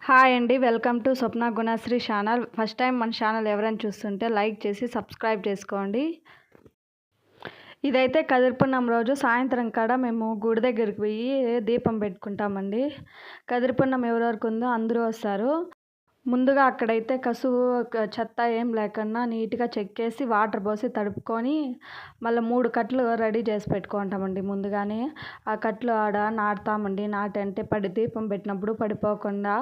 Hi అండి. Welcome to Swapna Gunasri channel. First time మన channel ఎవరైనా చూస్తుంటే లైక్ చేసి సబ్స్క్రైబ్ చేసుకోండి. ఇదైతే కదిరిపున్నం రోజు సాయంత్రం కాడ మేము గుడి దగ్గరికి పోయి దీపం పెట్టుకుంటామండి. కదిరిపున్నం ఎవరెవరికి ఉందో అందరూ వస్తారు. ముందుగా అక్కడైతే కసువు చెత్త ఏం లేకుండా నీట్గా చెక్కేసి వాటర్ పోసి తడుపుకొని మళ్ళీ 3 కట్లు రెడీ చేసి పెట్టుకుంటామండి ముందుగానే. ఆ కట్లు ఆడ నాటుతామండి. నాటంటే దీపం పెట్టినప్పుడు పడిపోకుండా.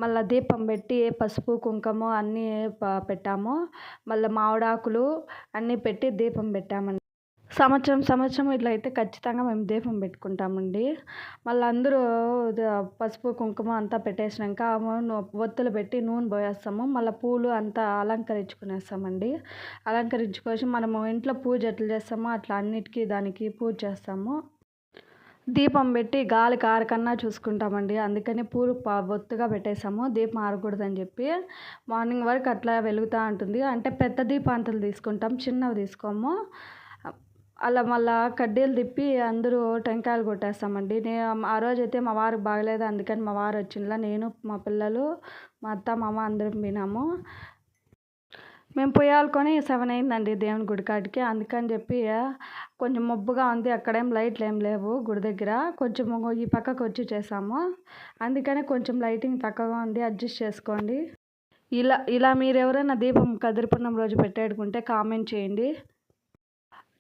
మళ్ళీ దీపం పెట్టి పసుపు కుంకుమ అన్నీ పెట్టాము. మళ్ళీ మామిడాకులు అన్నీ పెట్టి దీపం పెట్టామండి. సంవత్సరం ఇట్లా అయితే ఖచ్చితంగా మేము దీపం పెట్టుకుంటామండి. మళ్ళీ అందరూ పసుపు కుంకుమ అంతా పెట్టేసినాక ఒత్తులు పెట్టి నూనె పోయేస్తాము. మళ్ళీ పూలు అంతా అలంకరించుకునేస్తామండి. అలంకరించుకొని మనము ఇంట్లో పూజ ఎట్లా చేస్తామో అట్లా అన్నిటికీ దానికి పూజ చేస్తాము. దీపం పెట్టి గాలికి ఆరకన్నా చూసుకుంటామండి. అందుకని పూలు ఒత్తుగా పెట్టేసాము. దీపం ఆరకూడదని చెప్పి మార్నింగ్ వరకు అట్లా వెలుగుతూ ఉంటుంది. అంటే పెద్ద దీపాంతలు తీసుకుంటాం, చిన్నవి తీసుకోము. అలా మళ్ళీ కడ్డీలు తిప్పి అందరూ టెంకాయలు కొట్టేస్తామండి. ఆ రోజైతే మా వారికి బాగలేదు, అందుకని మా వారు వచ్చిండ్లా. నేను, మా పిల్లలు, మా అత్త మామ అందరం పోయినాము. మేము పొయ్యాలుకొని 7 అయిందండి దేవుని గుడి కాడికి. అందుకని చెప్పి కొంచెం మబ్బుగా ఉంది, అక్కడేం లైట్లు ఏం లేవు గుడి దగ్గర. కొంచెం ఈ పక్కకు వచ్చి చేసాము. అందుకని కొంచెం లైటింగ్ తక్కువగా ఉంది, అడ్జస్ట్ చేసుకోండి. ఇలా మీరు ఎవరైనా దీపం కదిరిపున్నం రోజు పెట్టేడుకుంటే కామెంట్ చేయండి.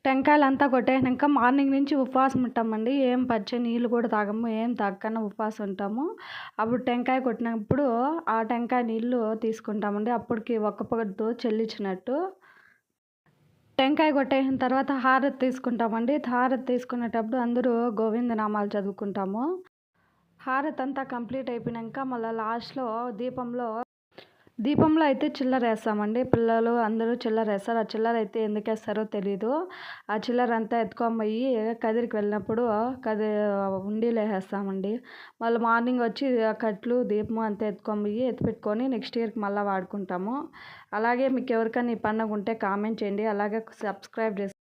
టెంకాయలంతా కొట్టేసినాక మార్నింగ్ నుంచి ఉపవాసం ఉంటామండి. ఏం నీళ్ళు కూడా తాగము, ఏం తాగకుండా ఉపవాసం ఉంటాము. అప్పుడు టెంకాయ కొట్టినప్పుడు ఆ టెంకాయ నీళ్ళు తీసుకుంటామండి. అప్పటికి ఒక్క పొద్దు చెల్లించినట్టు. టెంకాయ కొట్టేసిన తర్వాత హారతి తీసుకుంటామండి. హారతి తీసుకునేటప్పుడు అందరూ గోవిందనామాలు చదువుకుంటాము. హారతి అంతా కంప్లీట్ అయిపోయినాక మళ్ళీ లాస్ట్లో దీపంలో అయితే చిల్లర వేస్తామండి. పిల్లలు అందరూ చిల్లర వేస్తారు. ఆ చిల్లర అయితే ఎందుకు వేస్తారో తెలీదు. ఆ చిల్లర అంతా ఎత్తుకొని పోయి కదిరికి వెళ్ళినప్పుడు ఉండీలో వేసేస్తామండి. మళ్ళీ మార్నింగ్ వచ్చి కట్లు దీపం అంతా ఎత్తుకొని పోయి ఎత్తిపెట్టుకొని నెక్స్ట్ ఇయర్కి మళ్ళీ వాడుకుంటాము. అలాగే మీకు ఎవరికైనా ఈ పండుగ ఉంటే కామెంట్ చేయండి. అలాగే సబ్స్క్రైబ్ చేసుకోండి.